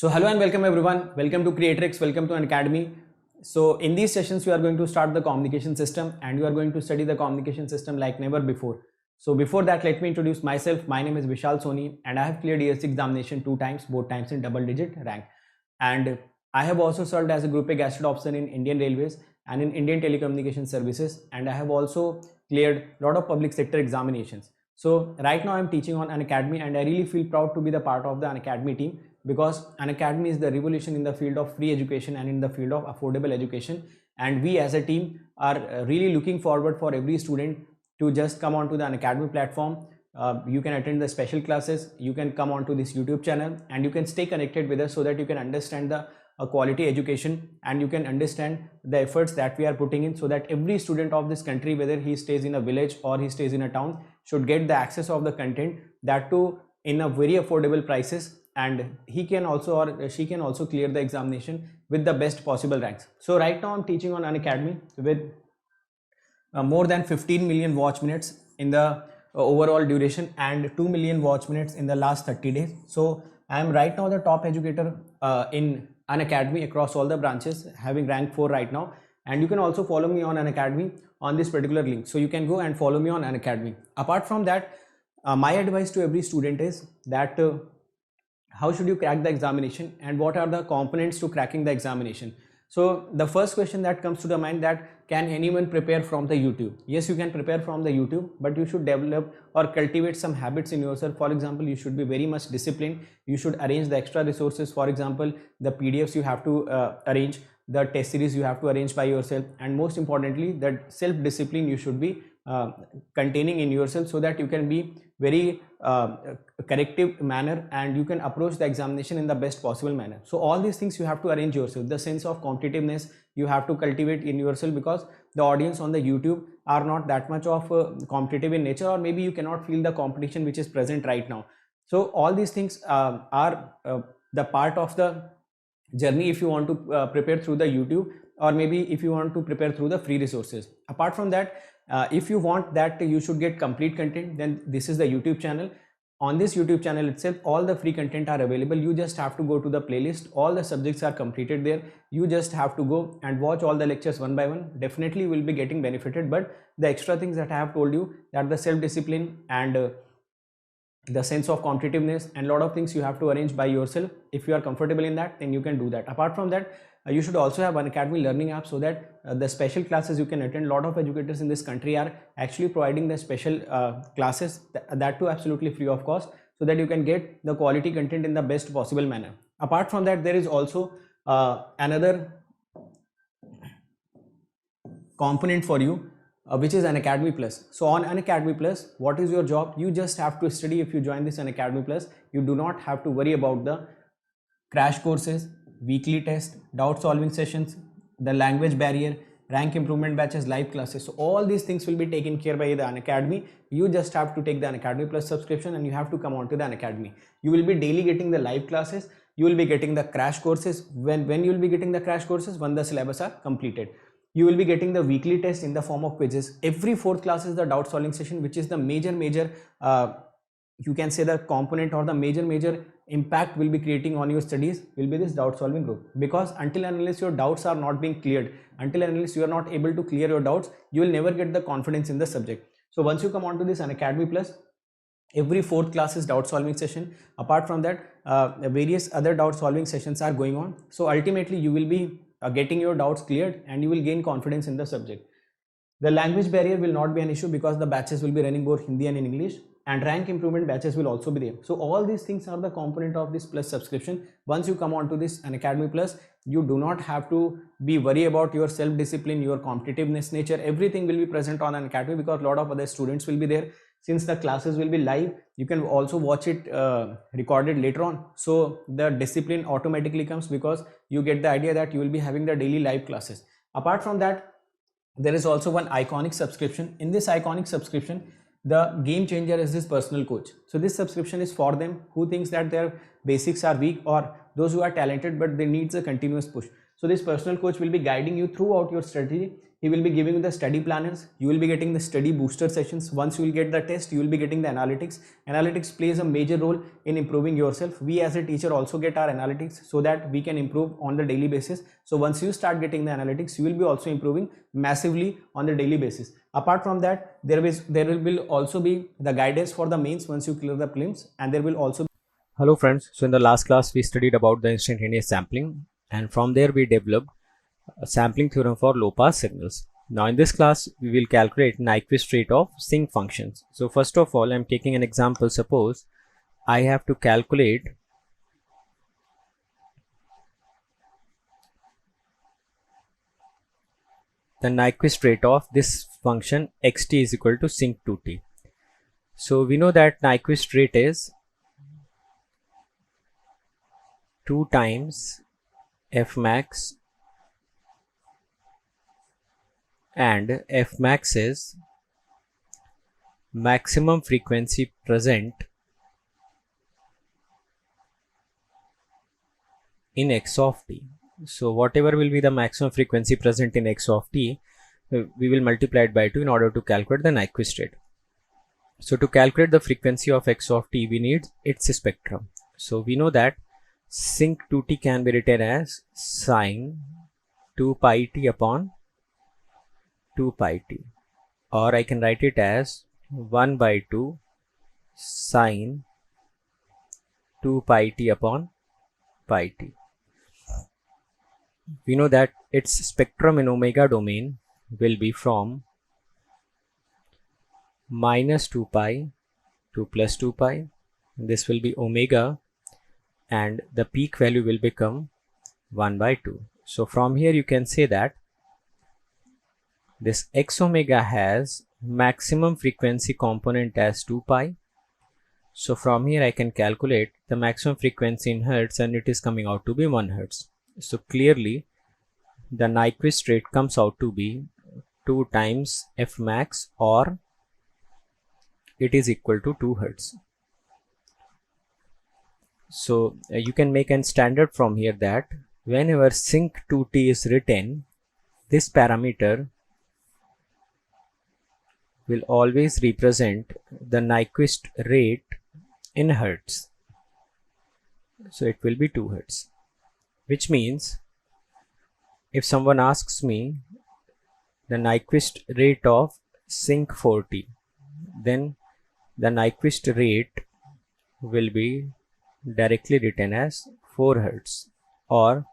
So hello and welcome everyone. Welcome to Creatrix. Welcome to Unacademy. So in these sessions, we are going to start the communication system and you are going to study the communication system like never before. So before that, let me introduce myself. My name is Vishal Soni and I have cleared ESC examination 2 times, both times in double digit rank. And I have also served as a Group A Gazette officer in Indian Railways and in Indian Telecommunication Services. And I have also cleared a lot of public sector examinations. So right now I'm teaching on Unacademy and I really feel proud to be the part of the Unacademy team, because Unacademy is the revolution in the field of free education and in the field of affordable education, and we as a team are really looking forward for every student to just come onto the Unacademy platform. You can attend the special classes, you can come onto this YouTube channel and you can stay connected with us so that you can understand the quality education and you can understand the efforts that we are putting in, so that every student of this country, whether he stays in a village or he stays in a town, should get the access of the content, that too in a very affordable prices, and he can also or she can also clear the examination with the best possible ranks. So right now I'm teaching on Unacademy with more than 15 million watch minutes in the overall duration and 2 million watch minutes in the last 30 days. So I am right now the top educator in Unacademy across all the branches, having rank 4 right now. And you can also follow me on Unacademy on this particular link. So you can go and follow me on Unacademy. Apart from that, my advice to every student is that how should you crack the examination and what are the components to cracking the examination. So the first question that comes to the mind, that can anyone prepare from the YouTube? Yes, you can prepare from the YouTube, but you should develop or cultivate some habits in yourself. For example, you should be very much disciplined. You should arrange the extra resources. For example, the PDFs you have to arrange, the test series you have to arrange by yourself, and most importantly, that self-discipline you should be containing in yourself, so that you can be very corrective manner and you can approach the examination in the best possible manner. So all these things you have to arrange yourself. The sense of competitiveness you have to cultivate in yourself, because the audience on the YouTube are not that much of competitive in nature, or maybe you cannot feel the competition which is present right now. So all these things are the part of the journey if you want to prepare through the YouTube, or maybe if you want to prepare through the free resources. Apart from that, if you want that you should get complete content, then this is the YouTube channel. On this YouTube channel itself, all the free content are available. You just have to go to the playlist. All the subjects are completed there. You just have to go and watch all the lectures one by one. Definitely will be getting benefited. But the extra things that I have told you, that the self-discipline and the sense of competitiveness and a lot of things you have to arrange by yourself. If you are comfortable in that, then you can do that. Apart from that, you should also have Unacademy learning app, so that the special classes you can attend. A lot of educators in this country are actually providing the special classes, that too absolutely free of cost, so that you can get the quality content in the best possible manner. Apart from that, there is also another component for you, which is Unacademy Plus. So on Unacademy Plus, what is your job? You just have to study. If you join this Unacademy Plus, you do not have to worry about the crash courses, weekly test, doubt solving sessions, the language barrier, rank improvement batches, live classes. So all these things will be taken care by the Unacademy. You just have to take the Unacademy Plus subscription and you have to come on to the Unacademy. You will be daily getting the live classes. You will be getting the crash courses. When you will be getting the crash courses? When the syllabus are completed. You will be getting the weekly test in the form of quizzes. Every fourth class is the doubt solving session, which is the major you can say the component or the major impact will be creating on your studies will be this doubt solving group. Because until and unless your doubts are not being cleared, until and unless you are not able to clear your doubts, you will never get the confidence in the subject. So once you come on to this Unacademy Plus, every fourth class is doubt solving session. Apart from that, various other doubt solving sessions are going on. So ultimately you will be getting your doubts cleared and you will gain confidence in the subject. The language barrier will not be an issue, because the batches will be running both Hindi and in English, and rank improvement batches will also be there. So all these things are the component of this Plus subscription. Once you come on to this Unacademy Plus, you do not have to be worried about your self-discipline, your competitiveness nature. Everything will be present on Unacademy, because a lot of other students will be there. Since the classes will be live, you can also watch it recorded later on. So the discipline automatically comes, because you get the idea that you will be having the daily live classes. Apart from that, there is also one iconic subscription. In this iconic subscription, the game changer is this personal coach. So this subscription is for them who thinks that their basics are weak, or those who are talented but they needs a continuous push. So this personal coach will be guiding you throughout your strategy. He will be giving you the study planners. You will be getting the study booster sessions. Once you will get the test, you will be getting the analytics. Analytics plays a major role in improving yourself. We as a teacher also get our analytics so that we can improve on the daily basis. So once you start getting the analytics, you will be also improving massively on the daily basis. Apart from that, there will also be the guidance for the mains once you clear the prelims, and there will also. Hello friends, so in the last class we studied about the instantaneous sampling, and from there we developed a sampling theorem for low pass signals. Now in this class we will calculate Nyquist rate of sinc functions. So first of all, I am taking an example. Suppose I have to calculate the Nyquist rate of this function xt is equal to sinc2t. So we know that Nyquist rate is 2 times f max, and f max is maximum frequency present in x of t. So whatever will be the maximum frequency present in x of t, we will multiply it by 2 in order to calculate the Nyquist rate. So to calculate the frequency of x of t, we need its spectrum. So we know that sinc2t can be written as sine 2 pi t upon 2 pi t, or I can write it as 1 by 2 sine 2 pi t upon pi t. We know that its spectrum in omega domain will be from minus 2 pi to plus 2 pi. This will be omega, and the peak value will become 1 by 2. So from here you can say that this x omega has maximum frequency component as 2 pi. So from here I can calculate the maximum frequency in hertz, and it is coming out to be 1 hertz. So clearly the Nyquist rate comes out to be 2 times f max, or it is equal to 2 hertz. So you can make a standard from here that whenever sinc2t is written, this parameter will always represent the Nyquist rate in hertz. So it will be 2 hertz, which means if someone asks me the Nyquist rate of sinc4t, then the Nyquist rate will be directly written as 4 hertz, or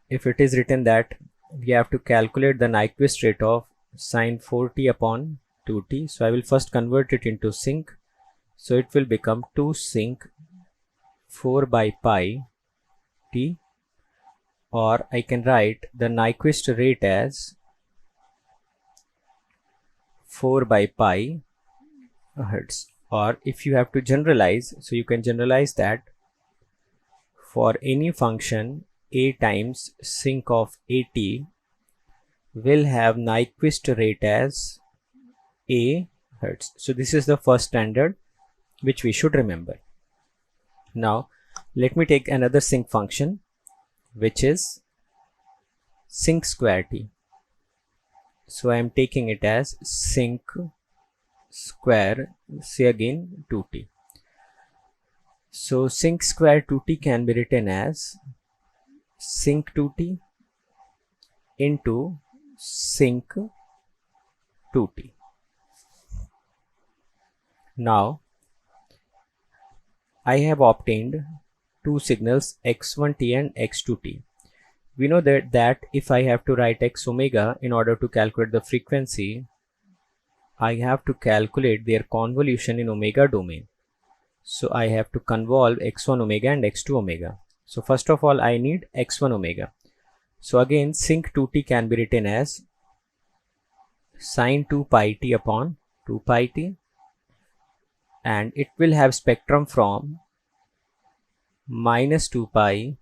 if it is written that we have to calculate the Nyquist rate of sine 4t upon 2t, so I will first convert it into sinc. So it will become 2 sinc 4 by pi t, or I can write the Nyquist rate as 4 by pi hertz. Or if you have to generalize, so you can generalize that for any function a times sinc of at will have Nyquist rate as a hertz. So this is the first standard which we should remember. Now let me take another sinc function, which is sinc square t. So I am taking it as sinc square, say again 2t. So sinc square 2t can be written as sinc 2t into sinc 2t. Now I have obtained two signals x1t and x2t. We know that if I have to write x omega in order to calculate the frequency, I have to calculate their convolution in omega domain. So I have to convolve x1 omega and x2 omega. So first of all I need x1 omega. So again sinc 2t can be written as sine 2 pi t upon 2 pi t, and it will have spectrum from minus 2 pi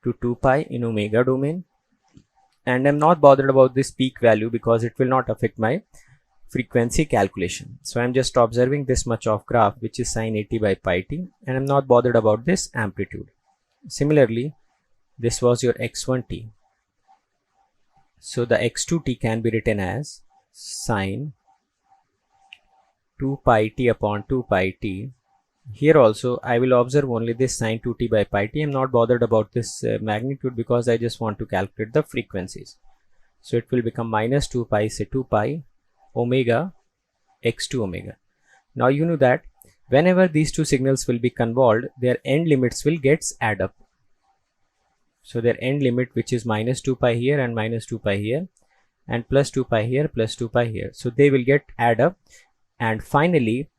to 2 pi in omega domain, and I'm not bothered about this peak value because it will not affect my frequency calculation. So I'm just observing this much of graph, which is sine 80 by pi t, and I'm not bothered about this amplitude. Similarly, this was your x1t. So the x2t can be written as sine 2 pi t upon 2 pi t. Here also I will observe only this sine 2t by pi t. I am not bothered about this magnitude because I just want to calculate the frequencies. So it will become minus 2 pi, say 2 pi omega x2 omega. Now you know that whenever these two signals will be convolved, their end limits will get add up. So their end limit, which is minus 2 pi here and minus 2 pi here and plus 2 pi here plus 2 pi here. So they will get add up, and finally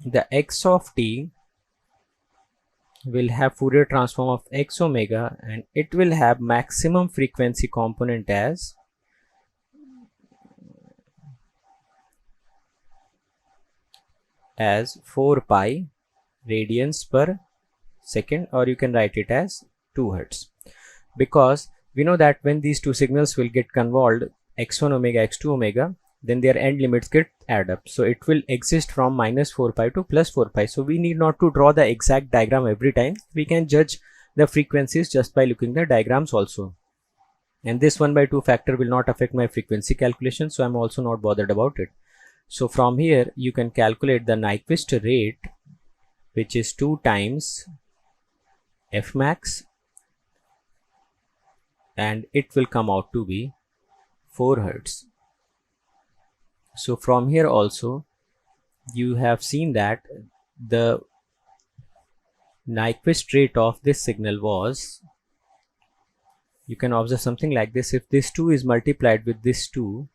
the x of t will have Fourier transform of x omega, and it will have maximum frequency component as as 4 pi radians per second, or you can write it as 2 hertz, because we know that when these two signals will get convolved, x1 omega x2 omega, then their end limits get add up. So it will exist from minus 4 pi to plus 4 pi. So we need not to draw the exact diagram every time. We can judge the frequencies just by looking the diagrams also. And this 1/2 factor will not affect my frequency calculation, so I'm also not bothered about it. So from here you can calculate the Nyquist rate, which is 2 times f max, and it will come out to be 4 hertz. So from here also you have seen that the Nyquist rate of this signal was, you can observe something like this. If this 2 is multiplied with this 2,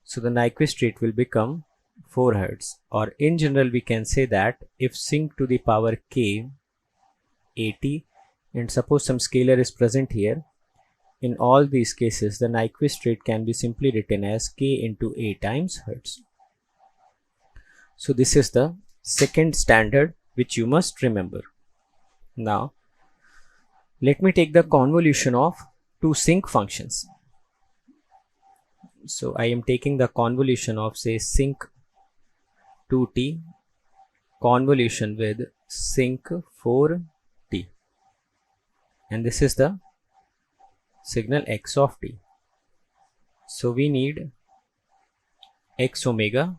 so the Nyquist rate will become 4 hertz. Or in general we can say that if sinc to the power k 80, and suppose some scalar is present here, in all these cases the Nyquist rate can be simply written as k into a times hertz. So this is the second standard which you must remember. Now let me take the convolution of two sinc functions. So I am taking the convolution of, say, sinc 2t convolution with sinc 4t, and this is the signal x of t. So we need x omega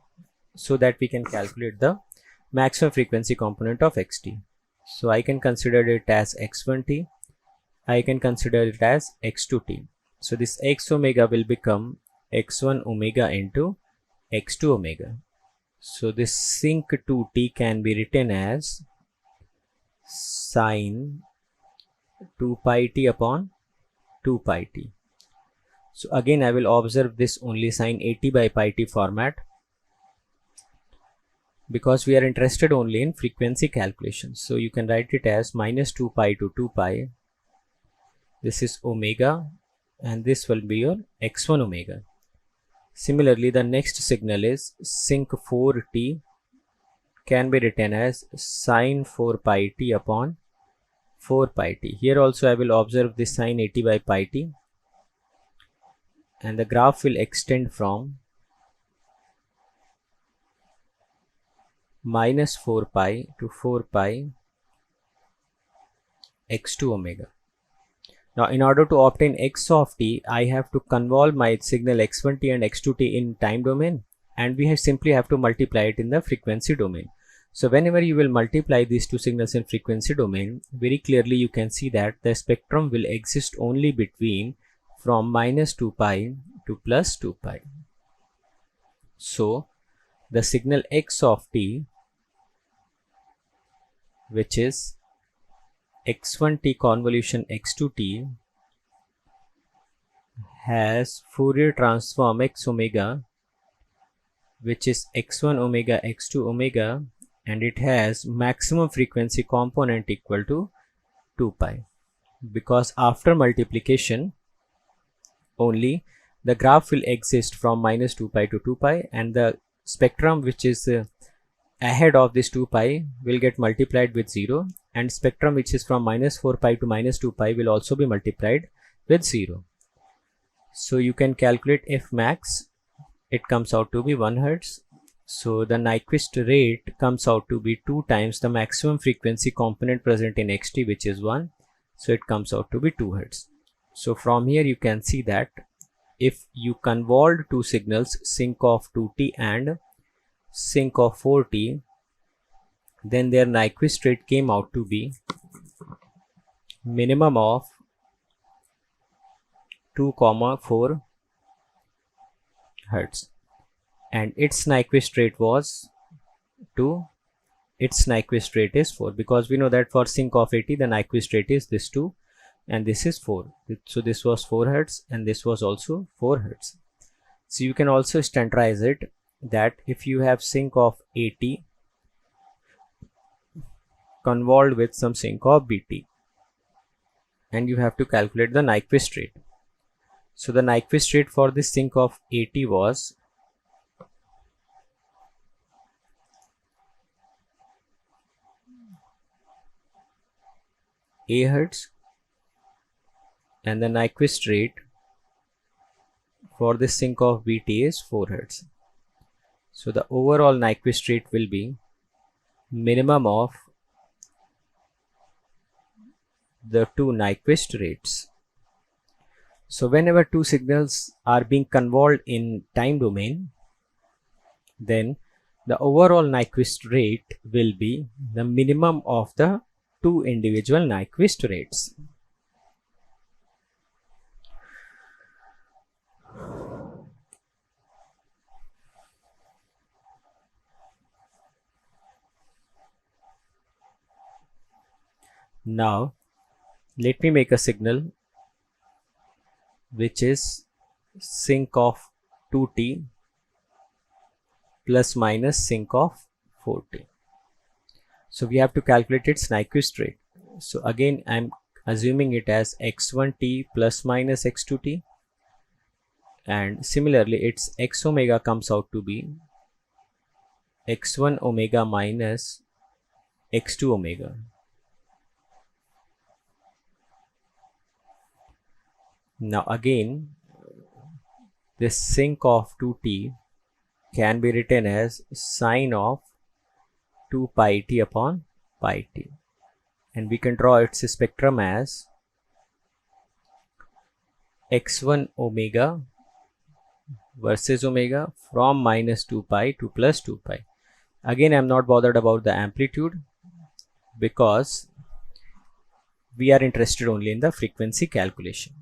so that we can calculate the maximum frequency component of xt. So I can consider it as x1t, I can consider it as x2t. So this x omega will become x1 omega into x2 omega. So this sinc 2t can be written as sine 2 pi t upon 2 pi t. So again I will observe this only sine 80 by pi t format, because we are interested only in frequency calculation. So you can write it as minus 2 pi to 2 pi. This is omega, and this will be your x1 omega. Similarly, the next signal is sinc 4t can be written as sine 4 pi t upon 4 pi t. Here also I will observe this sine 80 by pi t, and the graph will extend from minus 4 pi to 4 pi x2 omega. Now in order to obtain x of t, I have to convolve my signal x1t and x2t in time domain, and we simply have to multiply it in the frequency domain. So whenever you will multiply these two signals in frequency domain, very clearly you can see that the spectrum will exist only between from minus 2 pi to plus 2 pi. So the signal x of t, which is x1t convolution x2t, has Fourier transform x omega, which is x1 omega x2 omega, and it has maximum frequency component equal to 2 pi, because after multiplication only the graph will exist from minus 2 pi to 2 pi, and the spectrum which is ahead of this 2 pi will get multiplied with 0, and spectrum which is from minus 4 pi to minus 2 pi will also be multiplied with 0. So you can calculate f max, it comes out to be 1 hertz. So the Nyquist rate comes out to be 2 times the maximum frequency component present in xt, which is 1. so it comes out to be 2 Hz. So from here you can see that if you convolved two signals, sync of 2t and sync of 4t, then their Nyquist rate came out to be minimum of 2,4 Hz, and its Nyquist rate was 2. Its Nyquist rate is 4, because we know that for sync of 80 the Nyquist rate is this 2 and this is 4. So this was 4 Hz and this was also 4 Hz. So you can also standardize it that if you have sync of 80 convolved with some sync of BT, and you have to calculate the Nyquist rate. So the Nyquist rate for this sync of 80 was A Hz, and the Nyquist rate for this sync of BT is 4 Hz. So the overall Nyquist rate will be minimum of the two Nyquist rates. So whenever two signals are being convolved in time domain, then the overall Nyquist rate will be the minimum of the two individual Nyquist rates. Now let me make a signal which is sync of 2t plus minus sync of 4t. So we have to calculate its Nyquist rate. So again I'm assuming it as x1t plus minus x2t, and similarly its x omega comes out to be x1 omega minus x2 omega. Now again this sync of 2t can be written as sine of 2 pi t upon pi t, and we can draw its spectrum as x1 omega versus omega from minus 2 pi to plus 2 pi. Again I'm not bothered about the amplitude because we are interested only in the frequency calculation.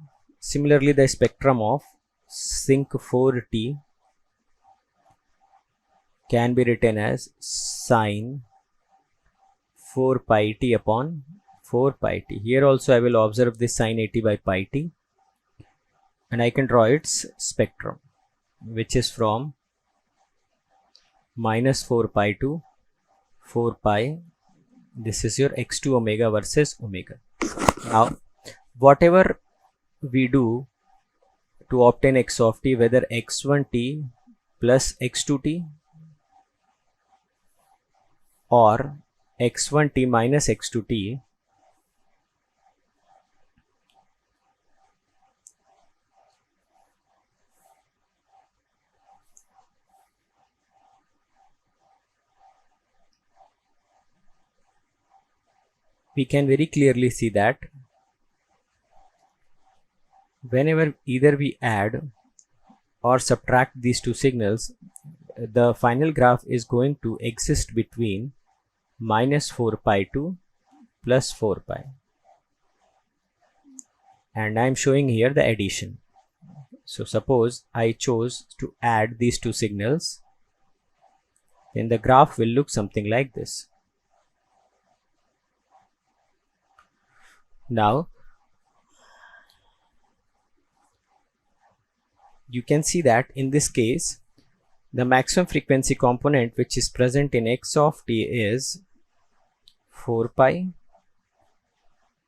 Similarly the spectrum of sync 4t can be written as sine 4 pi t upon 4 pi t. Here also I will observe this sine 80 by pi t, and I can draw its spectrum, which is from minus 4 pi to 4 pi. This is your x2 omega versus omega. Now whatever we do to obtain x of t, whether x1t plus x2t or x1t minus x2t, we can very clearly see that whenever either we add or subtract these two signals, the final graph is going to exist between minus 4 pi to plus 4 pi, and I am showing here the addition. So suppose I chose to add these two signals, then the graph will look something like this. Now you can see that in this case the maximum frequency component which is present in x of t is 4 pi,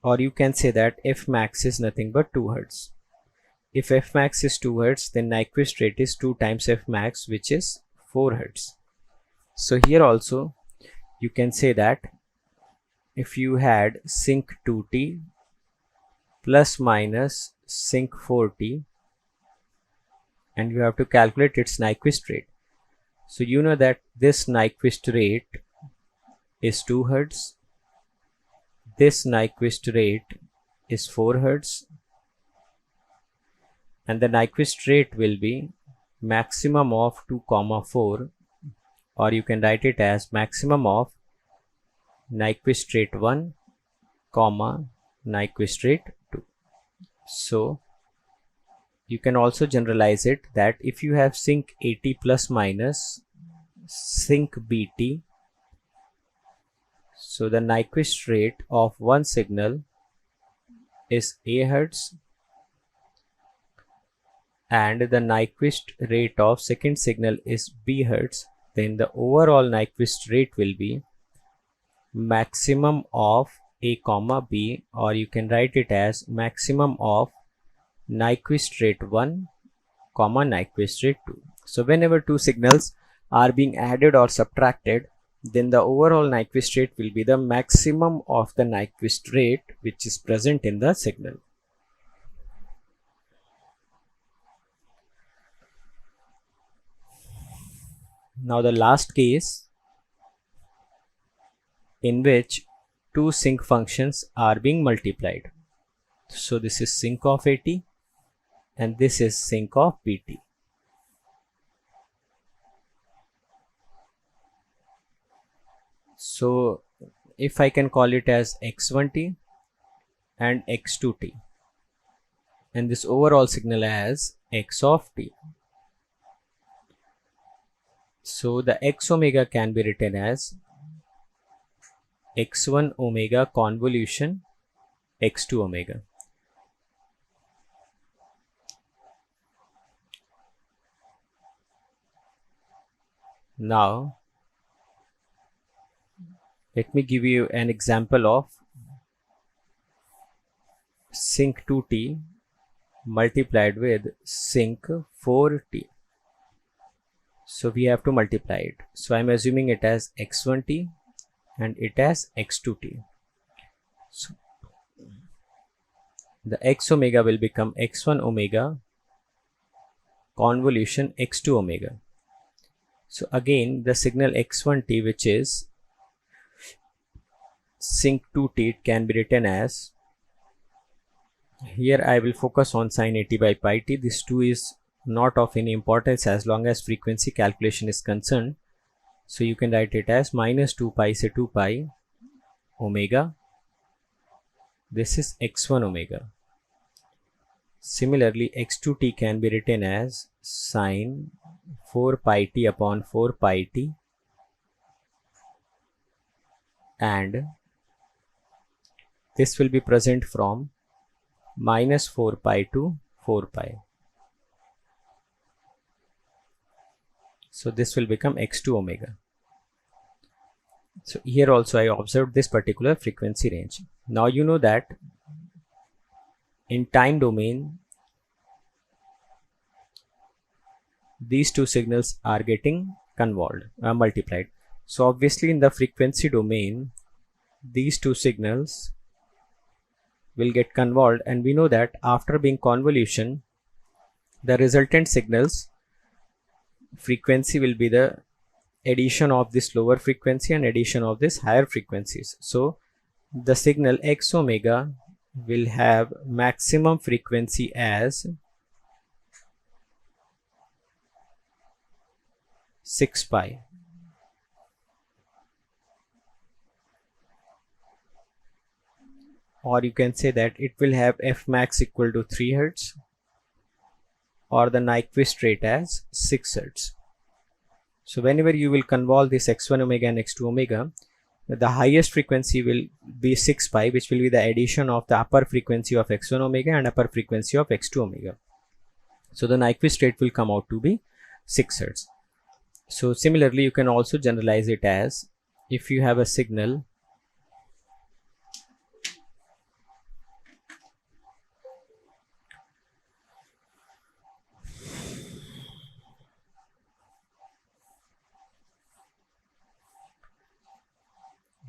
or you can say that f max is nothing but 2 Hz. If f max is 2 Hz, then Nyquist rate is 2 times f max, which is 4 Hz. So here also you can say that if you had sync 2t plus minus sync 4t, and you have to calculate its Nyquist rate. So you know that this Nyquist rate is 2 Hz, this Nyquist rate is 4 Hertz, and the Nyquist rate will be maximum of 2 comma 4, or you can write it as maximum of Nyquist rate 1 comma Nyquist rate 2. So you can also generalize it that if you have sink AT plus minus sink BT, so the Nyquist rate of one signal is A Hertz and the Nyquist rate of second signal is B Hertz, then the overall Nyquist rate will be maximum of A comma B, or you can write it as maximum of Nyquist rate 1 comma Nyquist rate 2. So whenever two signals are being added or subtracted, then the overall Nyquist rate will be the maximum of the Nyquist rate which is present in the signal. Now the last case in which two sinc functions are being multiplied. So this is sinc of AT and this is sinc of BT. So if I can call it as x1t and x2t, and this overall signal as x of t. So the x omega can be written as x1 omega convolution x2 omega. Now let me give you an example of sinc 2t multiplied with sinc 4t. So we have to multiply it. So I'm assuming it as x1t and it as x2t. So the x omega will become x1 omega convolution x2 omega. So again the signal x1t, which is sinc 2t, it can be written as, here I will focus on sin AT by pi t. This 2 is not of any importance as long as frequency calculation is concerned. So you can write it as minus 2 pi se 2 pi omega. This is x1 omega. Similarly, x2t can be written as sine 4 pi t upon 4 pi t, and this will be present from minus 4 pi to 4 pi. So this will become x2 omega. So here also I observed this particular frequency range. Now you know that in time domain these two signals are getting multiplied. So obviously in the frequency domain these two signals will get convolved, and we know that after being convolution the resultant signals frequency will be the addition of this lower frequency and addition of this higher frequencies. So the signal x omega will have maximum frequency as 6 pi. Or you can say that it will have f max equal to 3 Hertz or the Nyquist rate as 6 Hertz. So whenever you will convolve this x1 omega and x2 omega, the highest frequency will be 6 pi, which will be the addition of the upper frequency of x1 omega and upper frequency of x2 omega. So the Nyquist rate will come out to be 6 Hertz. So similarly you can also generalize it as, if you have a signal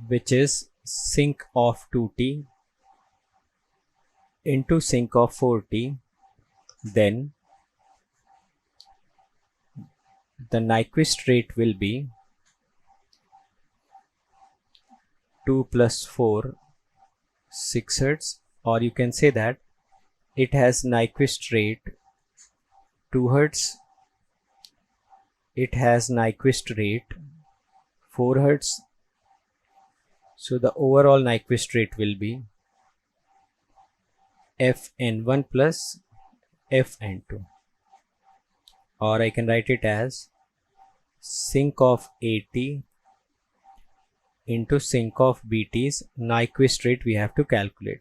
which is sinc of 2t into sinc of 4t, then the Nyquist rate will be 2 plus 4 6 Hertz or you can say that it has Nyquist rate 2 Hertz, it has Nyquist rate 4 Hertz. So the overall Nyquist rate will be Fn1 plus Fn2, or I can write it as sinc of AT into sinc of BT's Nyquist rate we have to calculate.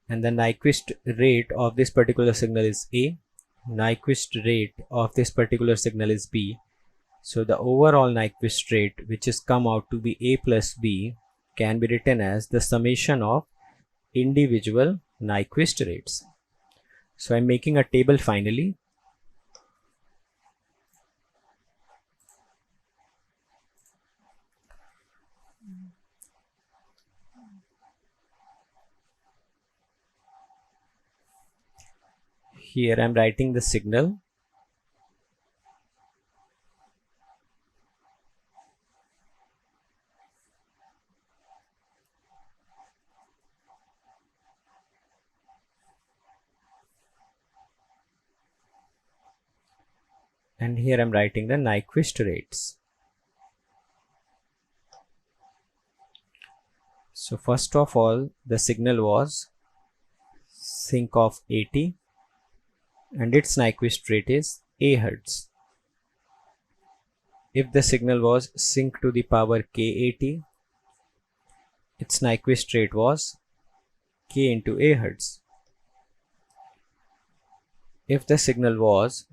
And the Nyquist rate of this particular signal is A, Nyquist rate of this particular signal is B. So the overall Nyquist rate, which is come out to be A plus B, can be written as the summation of individual Nyquist rates. So I'm making a table finally. Here I'm writing the signal. And here I'm writing the Nyquist rates. So first of all, the signal was sinc of AT and its Nyquist rate is A Hertz. If the signal was sinc to the power kAT, its Nyquist rate was K into A Hertz. If the signal was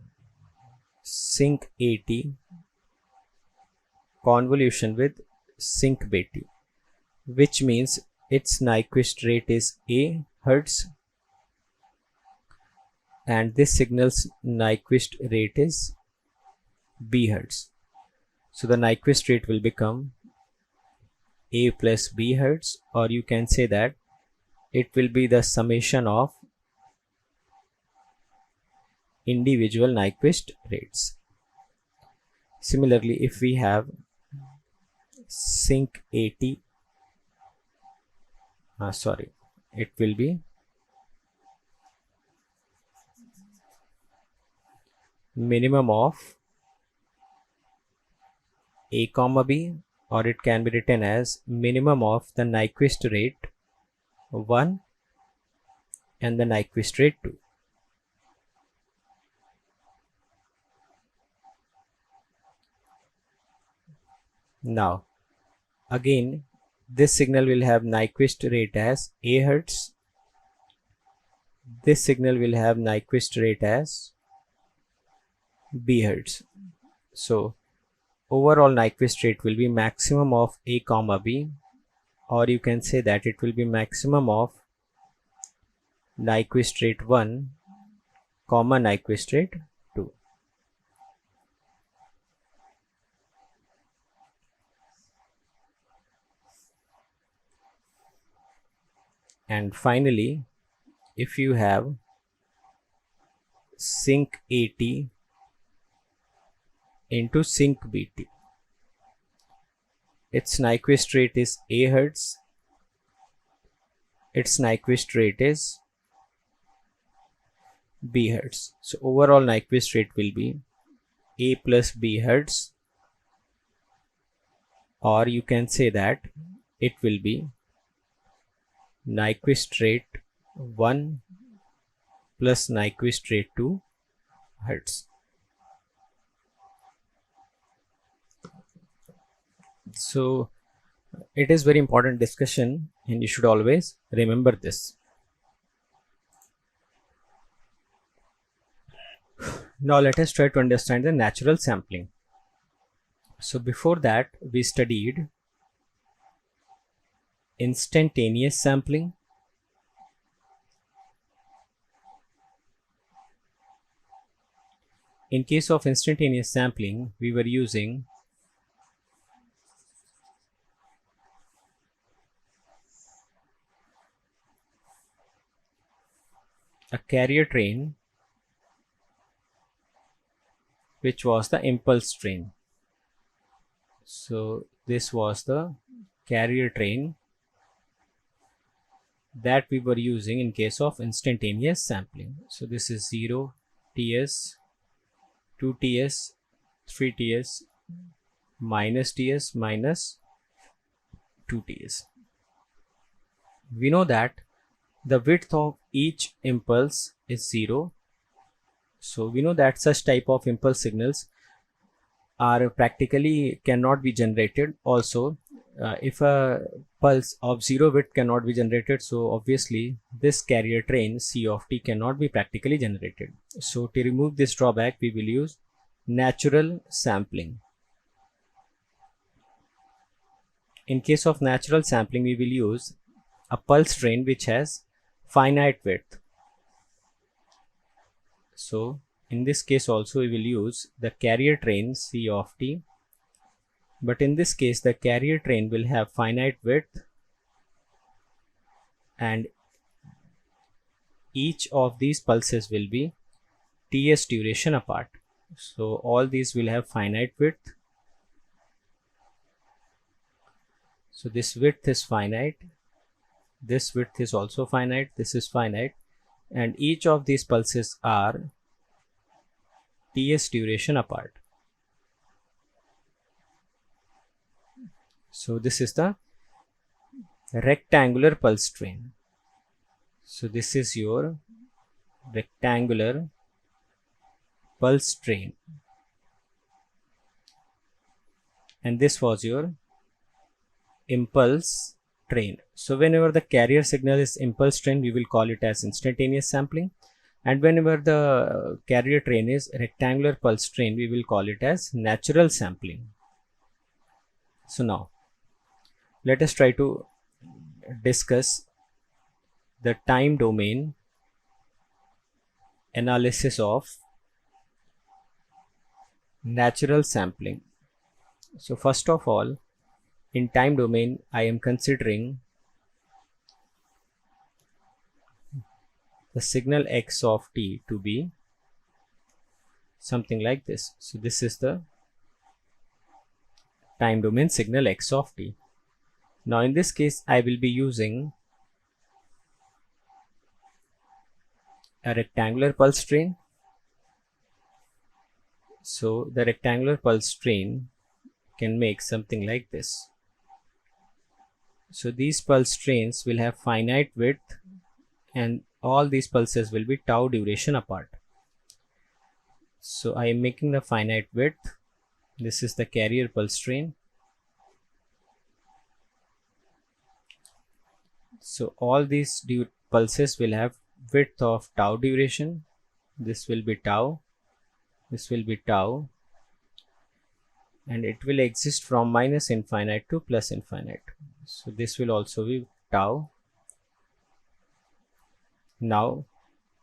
sinc AT convolution with sinc BT, which means its Nyquist rate is A Hertz and this signal's Nyquist rate is B Hertz. So the Nyquist rate will become A plus B Hertz, or you can say that it will be the summation of individual Nyquist rates. Similarly, if we have sinc AT, it will be minimum of A comma B, or it can be written as minimum of the Nyquist rate 1 and the Nyquist rate 2. Now again this signal will have Nyquist rate as A Hertz, this signal will have Nyquist rate as B Hertz. So overall Nyquist rate will be maximum of A comma B, or you can say that it will be maximum of Nyquist rate 1 comma Nyquist rate 2. And finally, if you have sinc AT into sinc BT, its Nyquist rate is A Hertz, its Nyquist rate is B Hertz. So overall Nyquist rate will be A plus B Hertz, or you can say that it will be Nyquist rate 1 plus Nyquist rate 2 Hertz. So it is very important discussion and you should always remember this. Now let us try to understand the natural sampling. So before that we studied instantaneous sampling, in case of instantaneous sampling we were using a carrier train which was the impulse train. So this was the carrier train that we were using in case of instantaneous sampling. So this is 0 ts, 2 ts, 3 ts, minus ts, minus 2 ts. We know that the width of each impulse is 0. So we know that such type of impulse signals are practically cannot be generated. Also, if a pulse of 0 width cannot be generated, so obviously this carrier train C of t cannot be practically generated. So to remove this drawback, we will use natural sampling. In case of natural sampling, we will use a pulse train which has finite width. So in this case also we will use the carrier train C of t, but in this case the carrier train will have finite width and each of these pulses will be ts duration apart. So all these will have finite width. So this width is finite, this width is also finite, this is finite, and each of these pulses are ts duration apart. So this is the rectangular pulse train. So this is your rectangular pulse train, and this was your impulse train. So whenever the carrier signal is impulse train, we will call it as instantaneous sampling, and whenever the carrier train is rectangular pulse train, we will call it as natural sampling. So now let us try to discuss the time domain analysis of natural sampling. So first of all, in time domain, I am considering the signal x of t to be something like this. So this is the time domain signal x of t. Now in this case, I will be using a rectangular pulse train. So the rectangular pulse train can make something like this. So these pulse trains will have finite width and all these pulses will be tau duration apart. So I am making the finite width. This is the carrier pulse train. So all these pulses will have width of tau duration. This will be tau, this will be tau, and it will exist from minus infinite to plus infinite. So this will also be tau. Now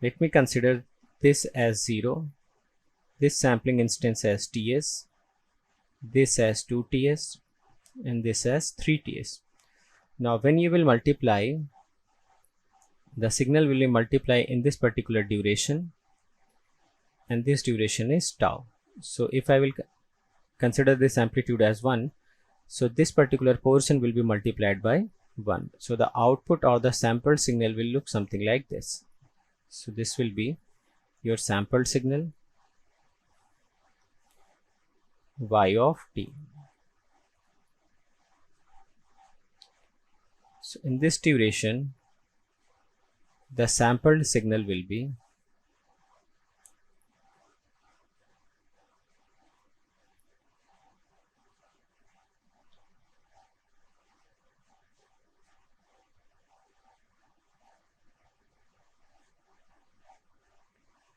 let me consider this as 0, this sampling instance as ts, this as 2 ts, and this as 3 ts. Now when you will multiply, the signal will be multiplied in this particular duration, and this duration is tau. So if I will consider this amplitude as 1, so this particular portion will be multiplied by 1. So the output or the sampled signal will look something like this. So this will be your sampled signal y of t. So in this duration, the sampled signal will be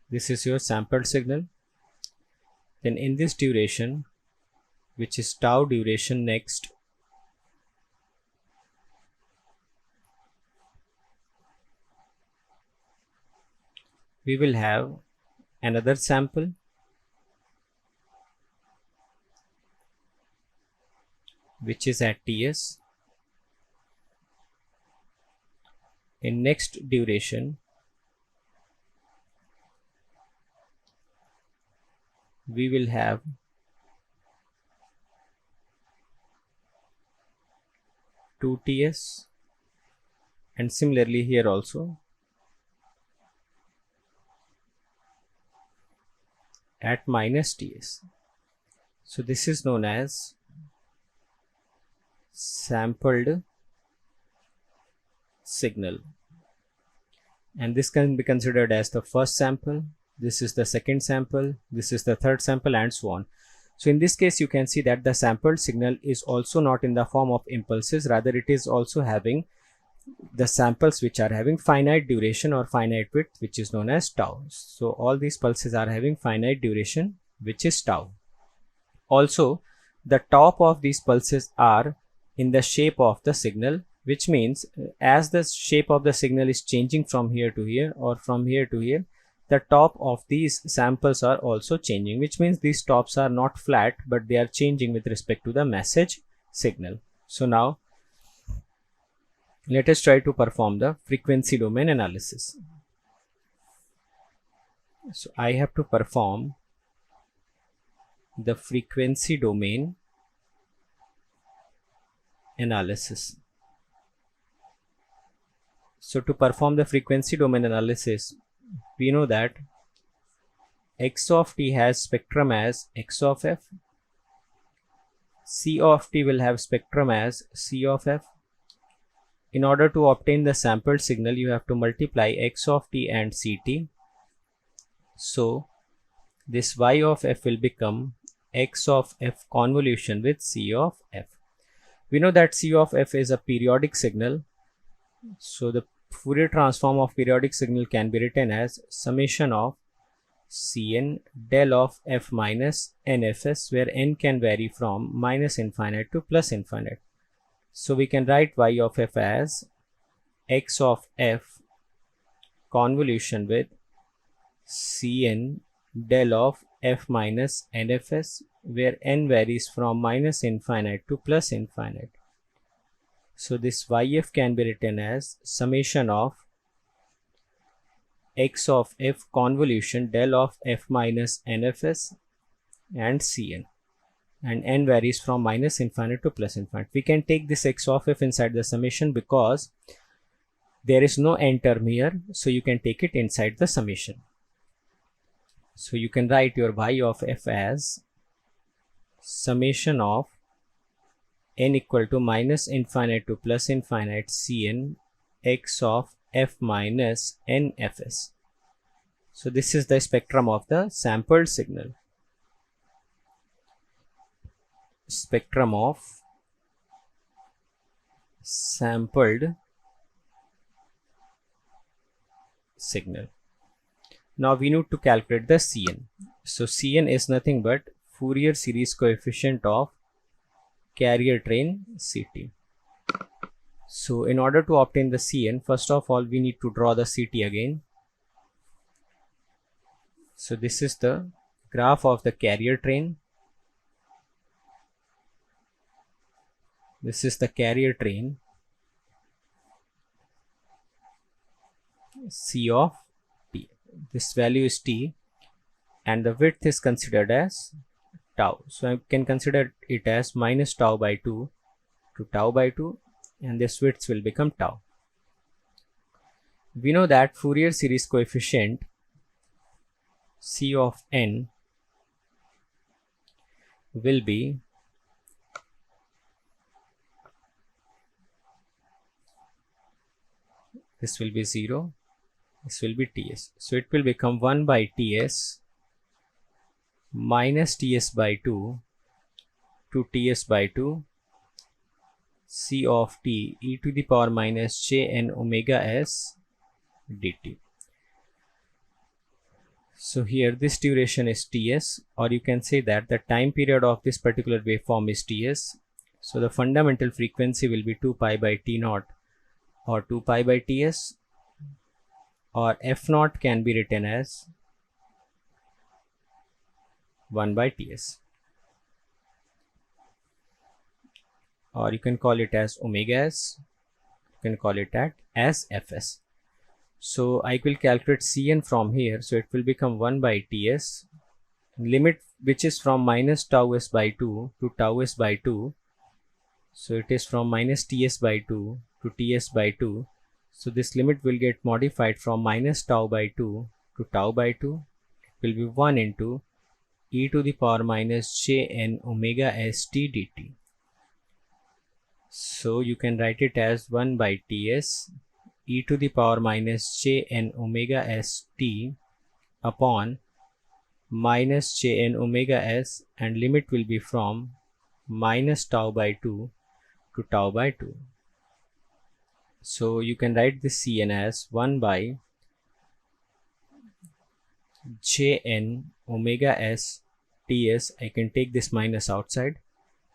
this is your sampled signal. Then in this duration, which is tau duration next, we will have another sample which is at ts. In next duration, we will have two ts, and similarly here also at minus ts. So this is known as sampled signal, and this can be considered as the first sample, this is the second sample, this is the third sample, and so on. So in this case you can see that the sampled signal is also not in the form of impulses, rather it is also having the samples which are having finite duration or finite width, which is known as tau. So all these pulses are having finite duration, which is tau. Also, the top of these pulses are in the shape of the signal, which means as the shape of the signal is changing from here to here or from here to here, the top of these samples are also changing, which means these tops are not flat but they are changing with respect to the message signal. So now let us try to perform the frequency domain analysis. So I have to perform the frequency domain analysis. So to perform the frequency domain analysis, we know that x of t has spectrum as x of f, c of t will have spectrum as c of f. In order to obtain the sampled signal, you have to multiply x of t and ct. So this y of f will become x of f convolution with c of f. We know that c of f is a periodic signal. So the Fourier transform of periodic signal can be written as summation of Cn del of f minus nfs, where n can vary from minus infinite to plus infinite. So we can write y of f as x of f convolution with Cn del of f minus nfs, where n varies from minus infinite to plus infinite. So this yf can be written as summation of x of f convolution del of f minus nfs and Cn, and n varies from minus infinite to plus infinite. We can take this x of f inside the summation because there is no n term here, so you can take it inside the summation. So you can write your y of f as summation of n equal to minus infinite to plus infinite Cn x of f minus nfs. So this is the spectrum of the sampled signal. Spectrum of sampled signal. Now we need to calculate the Cn. So Cn is nothing but Fourier series coefficient of carrier train Ct. So in order to obtain the Cn, first of all we need to draw the Ct again. So this is the graph of the carrier train. This is the carrier train C of t. This value is t and the width is considered as tau. So I can consider it as minus tau by 2 to tau by 2, and this width will become tau. We know that Fourier series coefficient C of n will be this will be 0, this will be ts. So it will become 1 by ts minus ts by 2 to ts by 2 c of t e to the power minus j n omega s dt. So here this duration is ts, or you can say that the time period of this particular waveform is ts. So the fundamental frequency will be 2 pi by t naught or 2 pi by ts, or f naught can be written as 1 by ts, or you can call it as omega s, you can call it as fs. So I will calculate Cn from here, so it will become 1 by ts, limit which is from minus tau s by 2 to tau s by 2. So it is from minus ts by 2 to ts by 2. So this limit will get modified from minus tau by 2 to tau by 2. It will be 1 into e to the power minus jn omega st dt. So you can write it as 1 by ts e to the power minus jn omega st upon minus jn omega s, and limit will be from minus tau by 2 to tau by 2. So you can write this Cn as 1 by jn omega s ts. I can take this minus outside,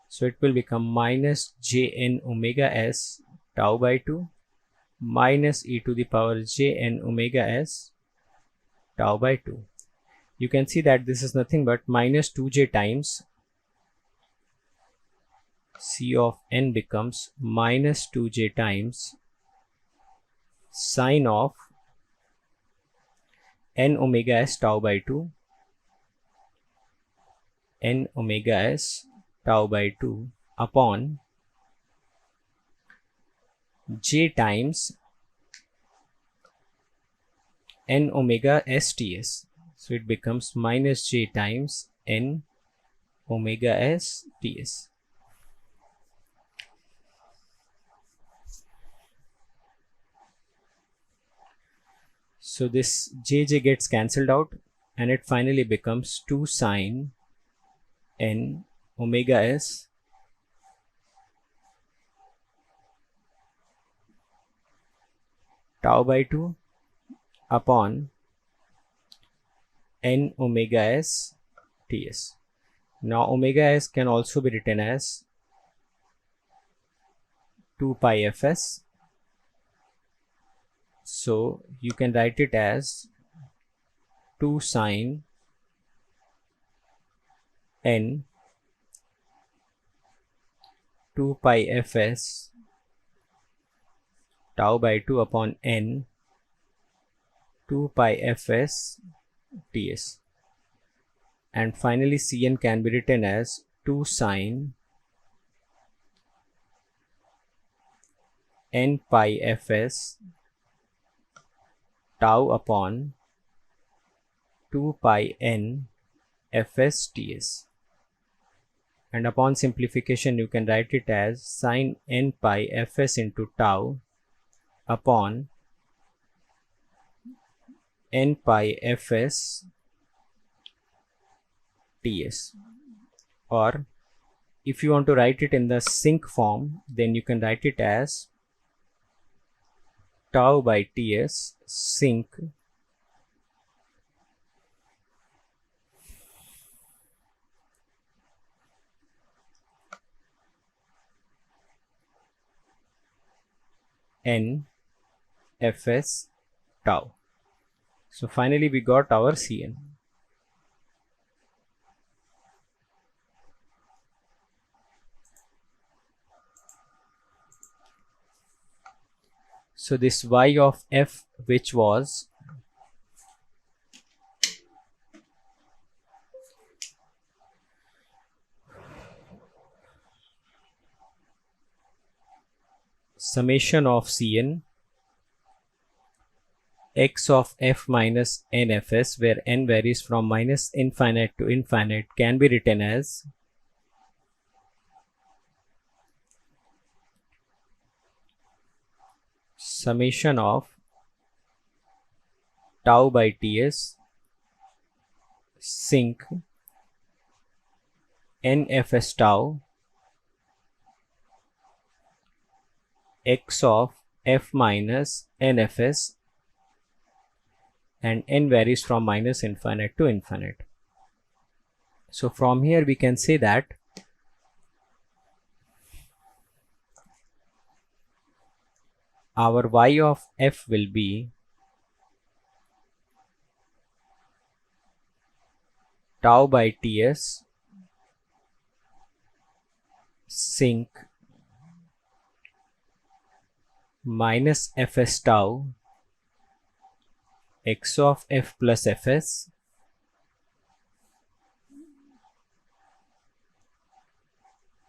so it will become minus jn omega s tau by 2 minus e to the power jn omega s tau by 2. You can see that this is nothing but minus 2j times C of n becomes minus 2j times sine of n omega s tau by 2, n omega s tau by 2 upon j times n omega s ts. So it becomes minus j times n omega s ts. So this jj gets cancelled out, and it finally becomes 2 sine n omega s tau by 2 upon n omega s ts. Now omega s can also be written as 2 pi fs. So you can write it as 2 sine n 2 pi fs tau by 2 upon n 2 pi fs ts. And finally Cn can be written as 2 sine n pi fs tau upon 2 pi n fs ts. And upon simplification you can write it as sine n pi fs into tau upon n pi fs ts. Or if you want to write it in the sinc form, then you can write it as tau by ts sinc n fs tau. So finally we got our Cn. So this y of f, which was summation of Cn x of f minus n fs, where n varies from minus infinite to infinite, can be written as summation of tau by ts sinc n fs tau x of f minus n fs, and n varies from minus infinite to infinite. So from here we can say that our y of f will be tau by ts sinc minus fs tau x of f plus fs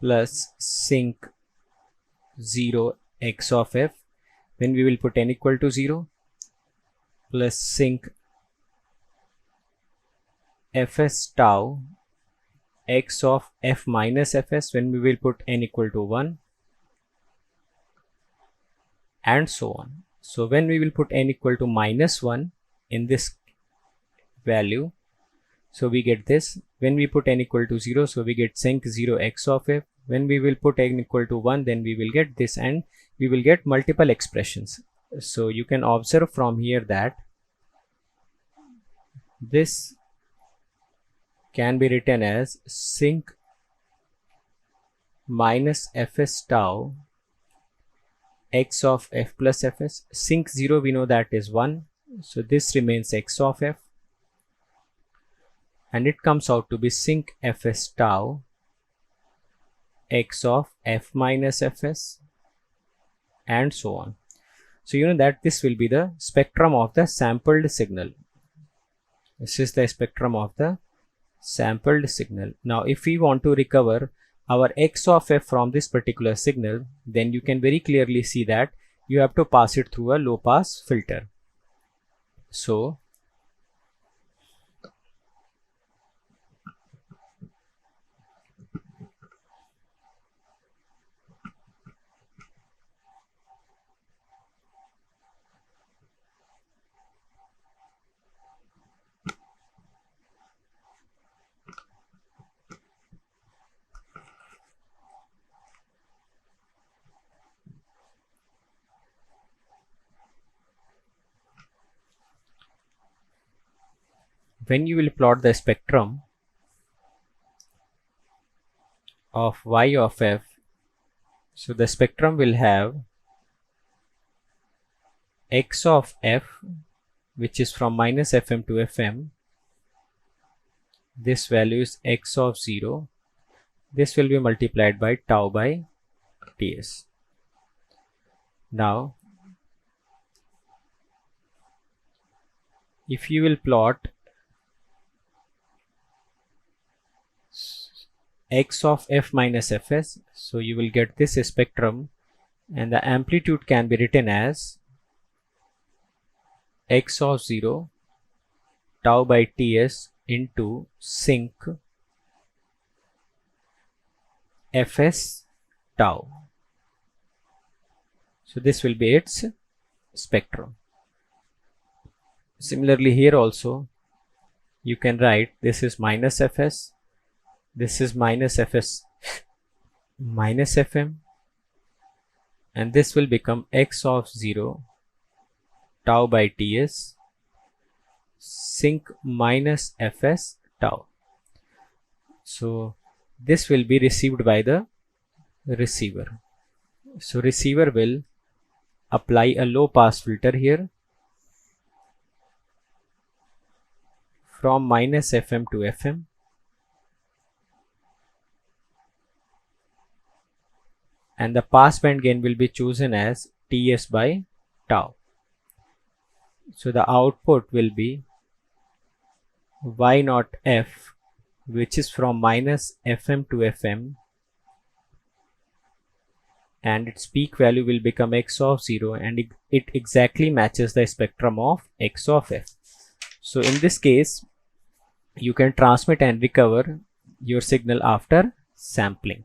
plus sinc 0 x of f, when we will put n equal to 0 plus sync fs tau x of f minus fs when we will put n equal to 1, and so on. So when we will put n equal to minus 1 in this value, so we get this. When we put n equal to 0, so we get sync 0 x of f. When we will put n equal to 1, then we will get this, and we will get multiple expressions. So you can observe from here that this can be written as sync minus fs tau x of f plus fs. Sync 0 we know that is 1, so this remains x of f, and it comes out to be sync fs tau x of f minus fs, and so on. So you know that this will be the spectrum of the sampled signal. This is the spectrum of the sampled signal. Now if we want to recover our x of f from this particular signal, then you can very clearly see that you have to pass it through a low pass filter. So when you will plot the spectrum of y of f, so the spectrum will have x of f, which is from minus fm to fm. This value is x of 0. This will be multiplied by tau by ts. Now if you will plot x of f minus fs, so you will get this spectrum, and the amplitude can be written as x of 0 tau by ts into sync fs tau. So this will be its spectrum. Similarly here also you can write this is minus fs, this is minus fs minus fm, and this will become x of 0 tau by ts sync minus fs tau. So this will be received by the receiver. So receiver will apply a low pass filter here from minus fm to fm, and the pass band gain will be chosen as ts by tau. So the output will be y naught f, which is from minus fm to fm, and its peak value will become x of 0, and it exactly matches the spectrum of x of f. So in this case you can transmit and recover your signal after sampling.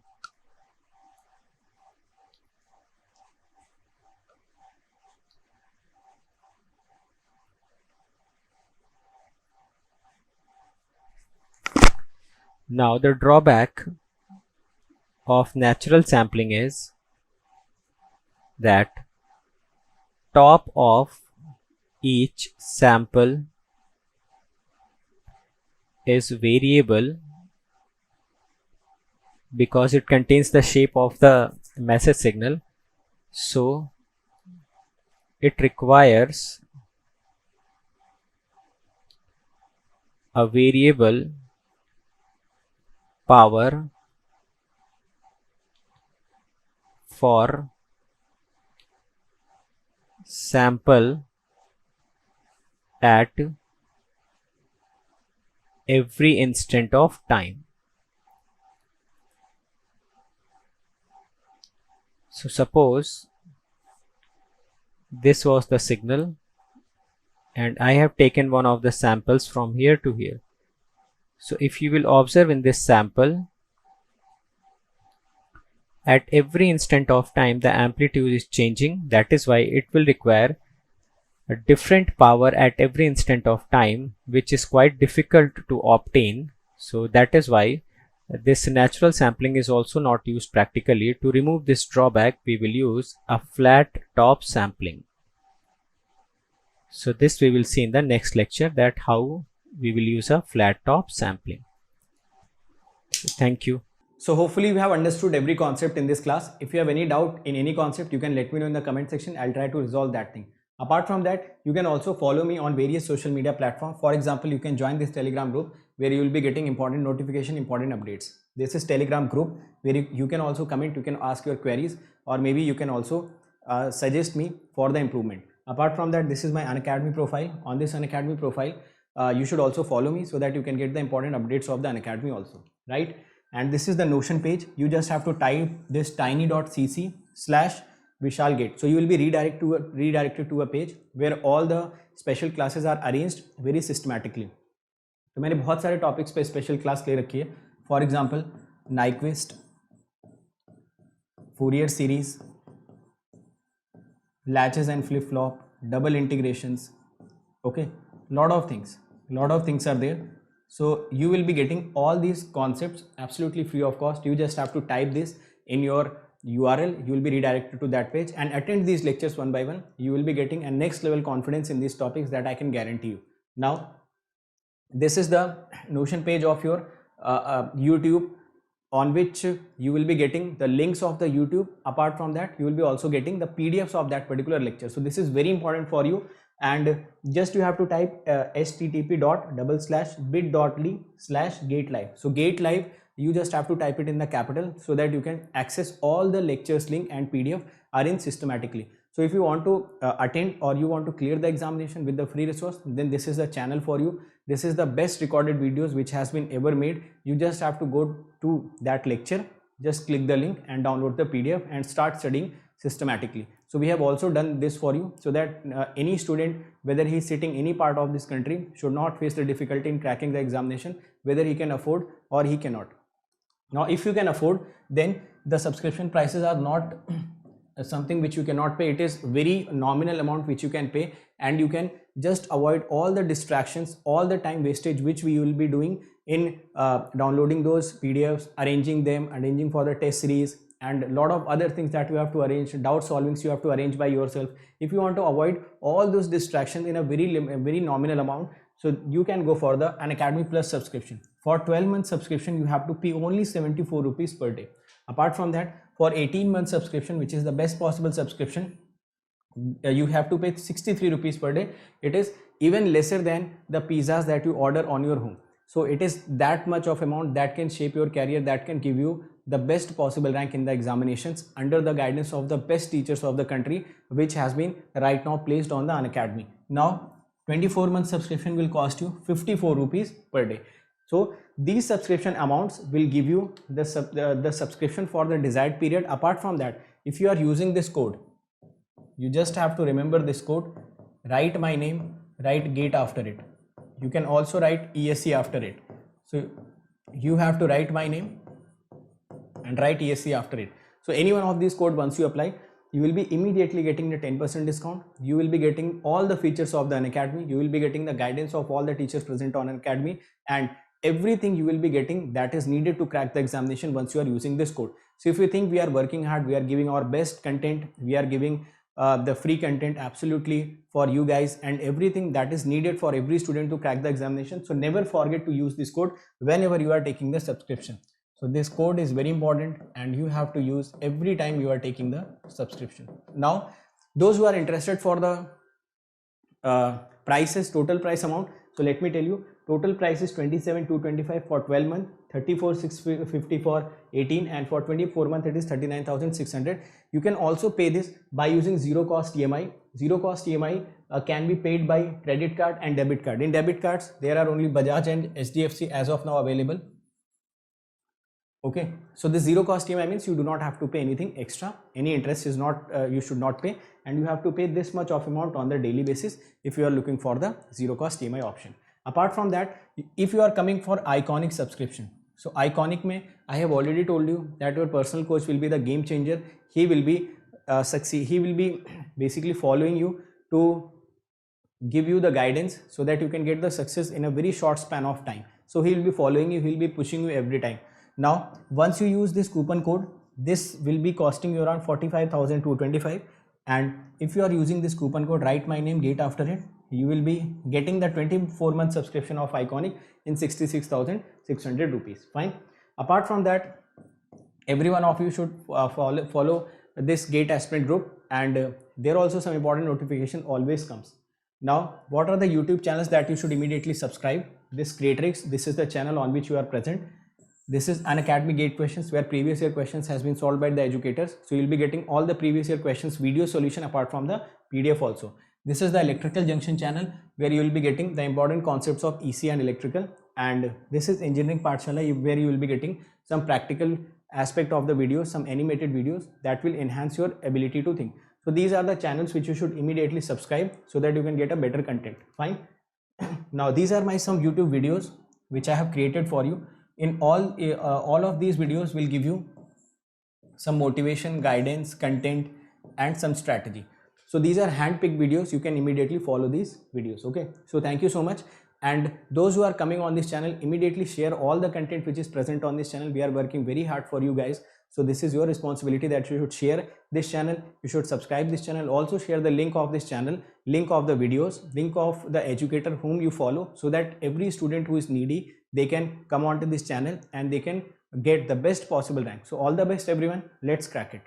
Now the drawback of natural sampling is that top of each sample is variable because it contains the shape of the message signal, so it requires a variable power for sample at every instant of time. So suppose this was the signal, and I have taken one of the samples from here to here. So if you will observe in this sample, at every instant of time the amplitude is changing. That is why it will require a different power at every instant of time, which is quite difficult to obtain. So that is why this natural sampling is also not used practically. To remove this drawback, we will use a flat top sampling. So this we will see in the next lecture, that how we will use a flat top sampling. Thank you. So hopefully we have understood every concept in this class. If you have any doubt in any concept, you can let me know in the comment section. I'll try to resolve that thing. Apart from that, you can also follow me on various social media platforms. For example, you can join this Telegram group where you will be getting important notification, important updates. This is Telegram group where you can also comment, you can ask your queries, or maybe you can also suggest me for the improvement. Apart from that, this is my Unacademy profile. On this Unacademy profile, you should also follow me so that you can get the important updates of the Unacademy also, right? And this is the Notion page. You just have to type this tiny.cc/Vishalgate. So you will be redirected to a page where all the special classes are arranged very systematically. तो मैंने बहुत सारे topics पे special class ले रखी है. For example Nyquist, Fourier series, latches and flip flop, double integrations, okay, lot of things are there. So you will be getting all these concepts absolutely free of cost. You just have to type this in your URL. You will be redirected to that page and attend these lectures one by one. You will be getting a next level confidence in these topics that I can guarantee you. Now this is the Notion page of your YouTube, on which you will be getting the links of the YouTube. Apart from that, you will be also getting the PDFs of that particular lecture. So this is very important for you, and just you have to type http://bit.ly/gatelive. So gatelive, you just have to type it in the capital so that you can access all the lectures link and PDF arranged systematically. So if you want to attend or you want to clear the examination with the free resource, then this is the channel for you. This is the best recorded videos which has been ever made. You just have to go to that lecture, just click the link and download the PDF and start studying systematically. So we have also done this for you so that any student, whether he is sitting any part of this country, should not face the difficulty in cracking the examination, whether he can afford or he cannot. Now if you can afford, then the subscription prices are not something which you cannot pay. It is very nominal amount which you can pay, and you can just avoid all the distractions, all the time wastage which we will be doing in downloading those PDFs, arranging them, arranging for the test series, and a lot of other things that you have to arrange, doubt solvings you have to arrange by yourself. If you want to avoid all those distractions in a very nominal amount, so you can go for the Unacademy Plus subscription. For 12-month subscription, you have to pay only 74 rupees per day. Apart from that, for 18-month subscription, which is the best possible subscription, you have to pay 63 rupees per day. It is even lesser than the pizzas that you order on your home. So it is that much of amount that can shape your career, that can give you the best possible rank in the examinations under the guidance of the best teachers of the country, which has been right now placed on the Unacademy. Now 24-month subscription will cost you 54 rupees per day. So these subscription amounts will give you the subscription for the desired period. Apart from that, if you are using this code, you just have to remember this code, write my name, write GATE after it. You can also write ESC after it. So you have to write my name and write ESC after it. So any one of these code, once you apply, you will be immediately getting the 10% discount. You will be getting all the features of the Unacademy. You will be getting the guidance of all the teachers present on Unacademy, and everything you will be getting that is needed to crack the examination once you are using this code. So if you think we are working hard, we are giving our best content, we are giving the free content absolutely for you guys, and everything that is needed for every student to crack the examination. So never forget to use this code whenever you are taking the subscription. So this code is very important and you have to use every time you are taking the subscription. Now those who are interested for the prices, total price amount, so let me tell you, total price is 27,225 for 12 months, 34,650 for 18, and for 24 months it is 39,600. You can also pay this by using zero cost EMI. Zero cost EMI can be paid by credit card and debit card. In debit cards, there are only Bajaj and HDFC as of now available. Okay, so this zero cost EMI means you do not have to pay anything extra. Any interest is not, you should not pay, and you have to pay this much of amount on the daily basis if you are looking for the zero cost EMI option. Apart from that, if you are coming for Iconic subscription, so Iconic mein I have already told you that your personal coach will be the game changer. He will be he will be basically following you to give you the guidance so that you can get the success in a very short span of time. So he will be following you, he will be pushing you every time. Now once you use this coupon code, this will be costing you around 45,225, and if you are using this coupon code, write my name, date after it, you will be getting the 24-month subscription of Iconic in 66,600 rupees. Fine. Apart from that, every one of you should follow this GATE aspirant group, and there also some important notification always comes. Now what are the YouTube channels that you should immediately subscribe? This Creatrix, this is the channel on which you are present. This is Unacademy GATE questions, where previous year questions has been solved by the educators, so you'll be getting all the previous year questions video solution apart from the PDF also. This is the Electrical Junction channel, where you will be getting the important concepts of EC and electrical, and this is Engineering Pathshala, where you will be getting some practical aspect of the videos, some animated videos that will enhance your ability to think. So these are the channels which you should immediately subscribe so that you can get a better content. Fine. Now these are my some YouTube videos which I have created for you. In all of these videos will give you some motivation, guidance, content, and some strategy. So these are hand-picked videos. You can immediately follow these videos. Okay, so thank you so much. And those who are coming on this channel, immediately share all the content which is present on this channel. We are working very hard for you guys, so this is your responsibility that you should share this channel, you should subscribe this channel, also share the link of this channel, link of the videos, link of the educator whom you follow, so that every student who is needy, they can come onto this channel and they can get the best possible rank. So all the best everyone, let's crack it.